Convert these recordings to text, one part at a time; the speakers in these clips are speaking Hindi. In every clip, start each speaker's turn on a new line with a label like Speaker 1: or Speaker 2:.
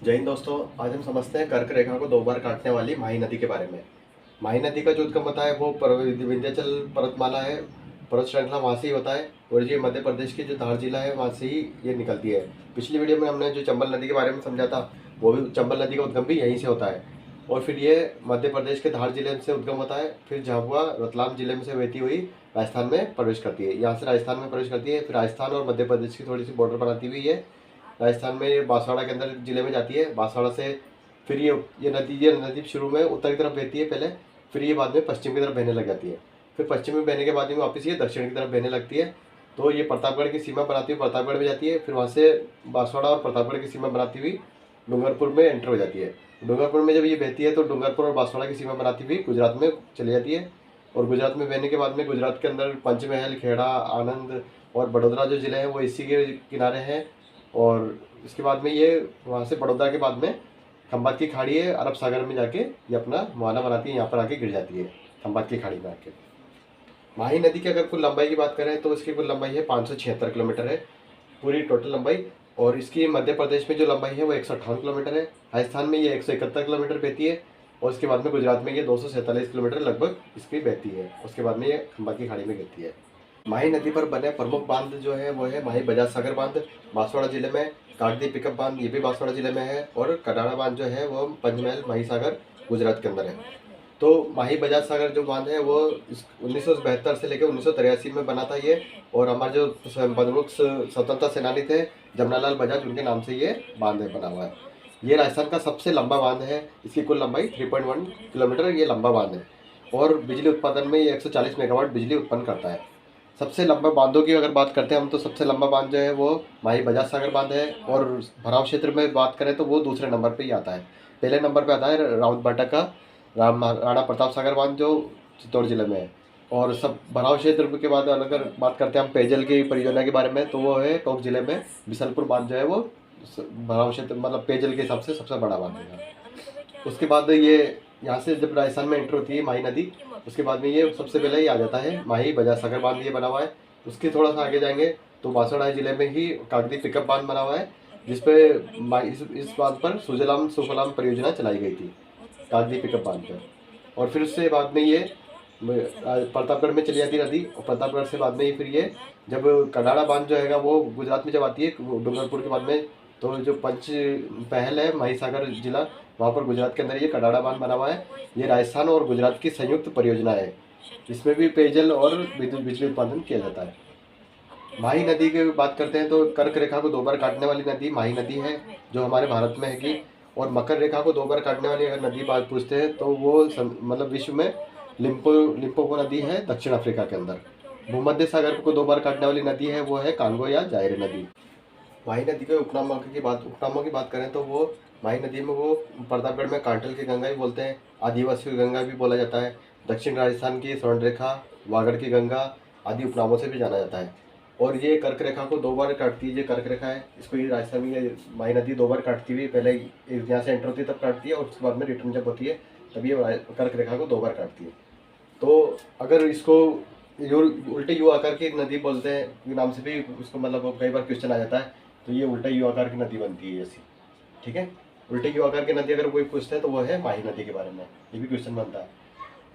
Speaker 1: जय हिंद दोस्तों। आज हम समझते हैं कर्क रेखा को दो बार काटने वाली माही नदी के बारे में। माही नदी का जो उद्गम होता है वो विंध्याचल पर्वतमाला है, पर्वत श्रृंखला वहाँ से ही होता है और ये मध्य प्रदेश के जो धार जिला है वहाँ से ही ये निकलती है। पिछली वीडियो में हमने जो चंबल नदी के बारे में समझा था, वो भी चंबल नदी का उद्गम भी यहीं से होता है और फिर ये मध्य प्रदेश के धार जिले से उद्गम होता है, फिर झाबुआ रतलाम जिले में से बहती हुई राजस्थान में प्रवेश करती है। यहाँ से राजस्थान में प्रवेश करती है, फिर राजस्थान और मध्य प्रदेश की थोड़ी सी बॉर्डर बनाती हुई है राजस्थान में ये बांसवाड़ा के अंदर जिले में जाती है। बांसवाड़ा से फिर ये नदी शुरू में उत्तर की तरफ बहती है पहले, फिर ये बाद में पश्चिम की तरफ बहने लग जाती है। फिर पश्चिम में बहने के बाद में वापस ये दक्षिण की तरफ बहने लगती है। तो ये प्रतापगढ़ की सीमा बनाती हुई प्रतापगढ़ में जाती है, फिर वहाँ से बांसवाड़ा और प्रतापगढ़ की सीमा बनाती हुई डूंगरपुर में एंटर हो जाती है। डूंगरपुर में जब ये बहती है तो डूंगरपुर और बांसवाड़ा की सीमा बनाती हुई गुजरात में चली जाती है और गुजरात में बहने के बाद में गुजरात के अंदर पंचमहल, खेड़ा, आनंद और बड़ोदरा जो ज़िले हैं वो इसी के किनारे हैं। और इसके बाद में ये वहाँ से बड़ौदा के बाद में खंबात की खाड़ी है, अरब सागर में जाके ये अपना मुहाना बनाती है, यहाँ पर आके गिर जाती है खंबात की खाड़ी में आके। माही नदी की अगर कुल लंबाई की बात करें तो इसकी कुल लंबाई है 576 किलोमीटर है पूरी टोटल लंबाई। और इसकी मध्य प्रदेश में जो लंबाई है वो 158 किलोमीटर है, राजस्थान में ये 171 किलोमीटर बहती है और उसके बाद में गुजरात में ये 247 किलोमीटर लगभग इसकी बहती है। उसके बाद में ये खंबात की खाड़ी में गिरती है। माही नदी पर बने प्रमुख बांध जो है वो है माही बजाज सागर बांध बांसवाड़ा जिले में, कागदी पिकअप बांध ये भी बांसवाड़ा जिले में है और कडाड़ा बांध जो है वो पंचमहल माही सागर गुजरात के अंदर है। तो माही बजाज सागर जो बांध है वो 1972 से लेकर 1983 में बना था ये। और हमारे जो प्रमुख स्वतंत्रता सेनानी थे जमनालाल बजाज, उनके नाम से ये बांध बना हुआ है। ये राजस्थान का सबसे लंबा बांध है, इसकी कुल लंबाई 3.1 किलोमीटर ये लंबा बांध है और बिजली उत्पादन में ये 140 मेगावाट बिजली उत्पन्न करता है। सबसे लंबा बांधों की अगर बात करते हैं हम तो सबसे लंबा बांध जो है वो माही बजाज सागर बांध है और भराव क्षेत्र में बात करें तो वो दूसरे नंबर पे ही आता है। पहले नंबर पे आता है रावत भाटा का राणा प्रताप सागर बांध जो चित्तौड़ जिले में है। और सब भराव क्षेत्र के बाद अगर बात करते हैं हम पेयजल की परियोजना के बारे में तो वो है टोंक जिले में बिसलपुर बांध जो है वो भराव क्षेत्र मतलब पेयजल के हिसाब से सबसे बड़ा बांध है। उसके बाद ये यहाँ से जब राजस्थान में एंटर होती है माही नदी, उसके बाद में ये सबसे पहले ही आ जाता है माही बजाज सागर बांध ये बना हुआ है। उसके थोड़ा सा आगे जाएंगे तो बांसवाड़ा जिले में ही कागदी पिकअप बांध बना हुआ है जिसपे इस बांध पर सुजलाम सुफलाम परियोजना चलाई गई थी कागदी पिकअप बांध पर। और फिर उससे बाद में ये प्रतापगढ़ में चली जाती नदी और प्रतापगढ़ से बाद में ही फिर ये जब कडाड़ा बांध जो है वो गुजरात में जब आती है डूंगरपुर के बाद में, तो जो पंच पहल है माही सागर जिला वहाँ पर गुजरात के अंदर ये कडाड़ा बांध बना हुआ है। ये राजस्थान और गुजरात की संयुक्त परियोजना है, इसमें भी पेयजल और विद्युत बिजली उत्पादन किया जाता है। माही नदी की बात करते हैं तो कर्क रेखा को दो बार काटने वाली नदी माही नदी है जो हमारे भारत में है कि। और मकर रेखा को दो बार काटने वाली अगर नदी बात पूछते हैं तो वो मतलब विश्व में लिम्पोपो नदी है दक्षिण अफ्रीका के अंदर। भूमध्य सागर को दो बार काटने वाली नदी है वो है कांगो या जायरे नदी। माही नदी के उपनामों की बात करें तो वो माही नदी में वो प्रतापगढ़ में कांटल की गंगा भी बोलते हैं, आदिवासी की गंगा भी बोला जाता है, दक्षिण राजस्थान की स्वर्ण रेखा, वागड़ की गंगा आदि उपनामों से भी जाना जाता है। और ये कर्क रेखा को दो बार काटती है, ये कर्क रेखा है इसको ये राजस्थान में ये माही नदी दो बार काटती हुई, पहले यहाँ से एंटर होती है तब काटती है और उसके बाद में रिटर्न जब होती है तब ये कर्क रेखा को दो बार काटती है। तो अगर इसको उल्टे यू आकार की नदी बोलते हैं नाम से भी उसको मतलब कई बार क्वेश्चन आ जाता है, तो ये उल्टा यू आकार की नदी बनती है ऐसी। ठीक है, उल्टे यू आकार की नदी अगर कोई पूछता है तो वो है माही नदी के बारे में, ये भी क्वेश्चन बनता है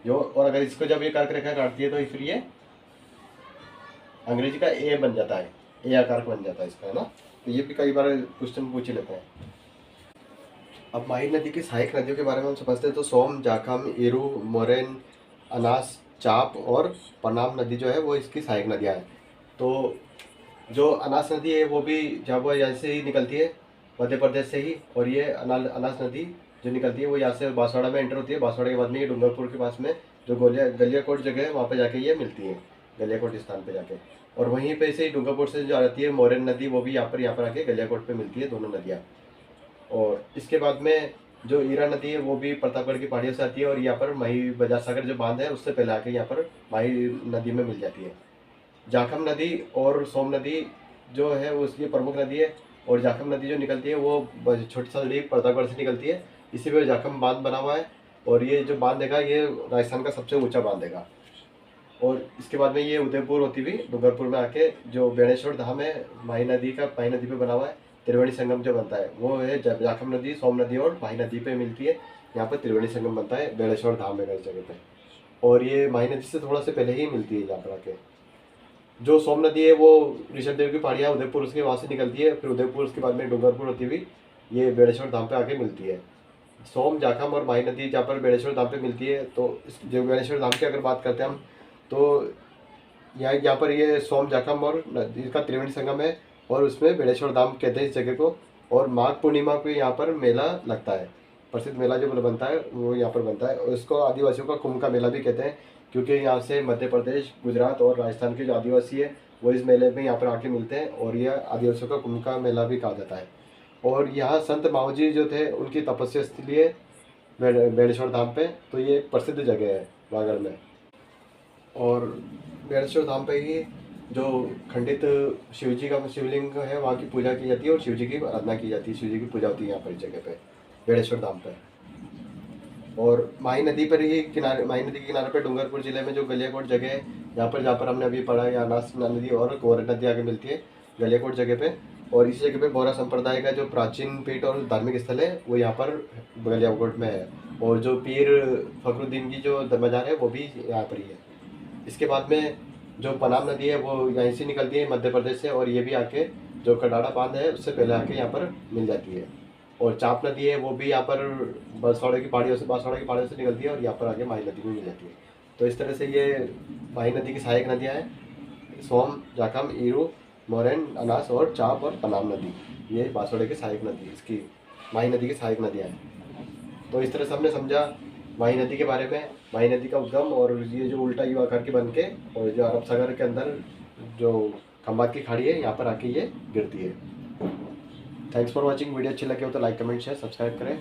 Speaker 1: जो। और अगर इसको जब ये कर्क रेखा काटती है तो फिर ये अंग्रेजी का ए बन जाता है, ए आकार बन जाता है इसका, है ना। तो ये भी कई बार क्वेश्चन पूछ लेते हैं। अब माही नदी की सहायक नदियों के बारे में हम समझते हैं तो सोम, जाखम, इरू, मोरेन, अनास, चाप और पनाम नदी जो है वो इसकी सहायक नदियाँ हैं। तो जो अनास नदी है वो भी झाबुआ यहाँ से ही निकलती है मध्य प्रदेश से ही। और ये अनास नदी जो निकलती है वो यहाँ से बांसवाड़ा में एंटर होती है, बांसवाड़ा के बाद में ये डूंगरपुर के पास में जो गलियाकोट जगह है वहाँ पे जाके ये मिलती है, गलियाकोट स्थान पे जाके। और वहीं पे से डूंगरपुर से जो आती है मोरेन नदी वो भी यहाँ पर आके गलियाकोट पे मिलती है, दोनों नदियाँ। और इसके बाद में जो ईरा नदी है वो भी प्रतापगढ़ की पहाड़ियों से आती है और यहाँ पर माही बजाज सागर जो बांध है उससे पहले आके यहाँ पर माही नदी में मिल जाती है। जाखम नदी और सोम नदी जो है वो उसकी प्रमुख नदी है और जाखम नदी जो निकलती है वो छोटी सा नदी प्रतापगढ़ से निकलती है, इसी पे जाखम बांध बना हुआ है। और ये जो बांध देगा ये राजस्थान का सबसे ऊंचा बांध देगा। और इसके बाद में ये उदयपुर होती हुई डूंगरपुर में आके जो बेणेश्वर धाम है माही नदी पे बना हुआ है, त्रिवेणी संगम जो बनता है वो है जाखम नदी, सोम नदी और माही नदी पे मिलती है। यहाँ पर त्रिवेणी संगम बनता है, बेलेश्वर धाम है इस जगह पे। और ये माही नदी से थोड़ा से पहले ही मिलती है यहाँ पर आके। जो सोम नदी है वो ऋषभ देव की पहाड़ियाँ उदयपुर उसके वहाँ से निकलती है, फिर उदयपुर उसके बाद में डूंगरपुर होती हुई ये बेलेश्वर धाम पे आके मिलती है। सोम, जाखम और माही नदी जहाँ पर बेलेश्वर धाम पे मिलती है, तो इस जो बेलेश्वर धाम की अगर बात करते हैं हम, तो यहाँ पर ये सोम, जाखम और नदी का त्रिवेणी संगम है, और उसमें बेलेश्वर धाम कहते हैं इस जगह को। और माघ पूर्णिमा को यहाँ पर मेला लगता है, प्रसिद्ध मेला जो बनता है वो यहाँ पर बनता है, और इसको आदिवासियों का कुंभ का मेला भी कहते हैं, क्योंकि यहाँ से मध्य प्रदेश, गुजरात और राजस्थान के जो आदिवासी है वो इस मेले में यहाँ पर आके मिलते हैं, और यह आदिवासियों का कुंभ का मेला भी कहा जाता है। और यहाँ संत माऊजी जो थे उनकी तपस्या स्थली है बेलेश्वर धाम पे, तो ये प्रसिद्ध जगह है वागड़ में। और बेलेश्वर धाम पे ही जो खंडित शिवजी का शिवलिंग है वहाँ की पूजा की जाती है, और शिवजी की आराधना की जाती है, शिवजी की पूजा होती है यहाँ पर इस जगह पे बेलेश्वर धाम पे। और माही नदी पर ही किनारे, माही नदी के किनारे पर डूंगरपुर जिले में जो गलियाकोट जगह है जहाँ पर हमने अभी पढ़ा है, अनास नदी और गौर नदी आगे मिलती है गलियाकोट जगह पे। और इसी जगह पे बोहरा संप्रदाय का जो प्राचीन पीठ और धार्मिक स्थल है वो यहाँ पर गलियाकोट में है। और जो पीर फखरुद्दीन की जो मजार है वो भी यहाँ पर ही है। इसके बाद में जो पनाम नदी है वो यहीं से निकलती है मध्य प्रदेश से, और ये भी आके जो कडाड़ा बांध है उससे पहले आके यहाँ पर मिल जाती है। और चाप नदी है वो भी यहाँ पर बांसवाड़ा की पहाड़ियों से निकलती है, और यहाँ पर आगे माही नदी में मिल जाती है। तो इस तरह से ये माही नदी की सहायक नदियाँ हैं, सोम, जाखम, ईरू, मोरैन, अनास और चाप और पनाम नदी, ये बांसवाड़ा की सहायक नदी, इसकी माही नदी की सहायक नदियाँ हैं। तो इस तरह से हमने समझा माही नदी के बारे में, माही नदी का उद्गम, और ये जो उल्टा यू आकार की बन के और जो अरब सागर के अंदर जो खंबात की खाड़ी है यहाँ पर आके ये गिरती है। Thanks for watching. वीडियो अच्छी लगे हो तो लाइक, कमेंट, शेयर, सब्सक्राइब करें।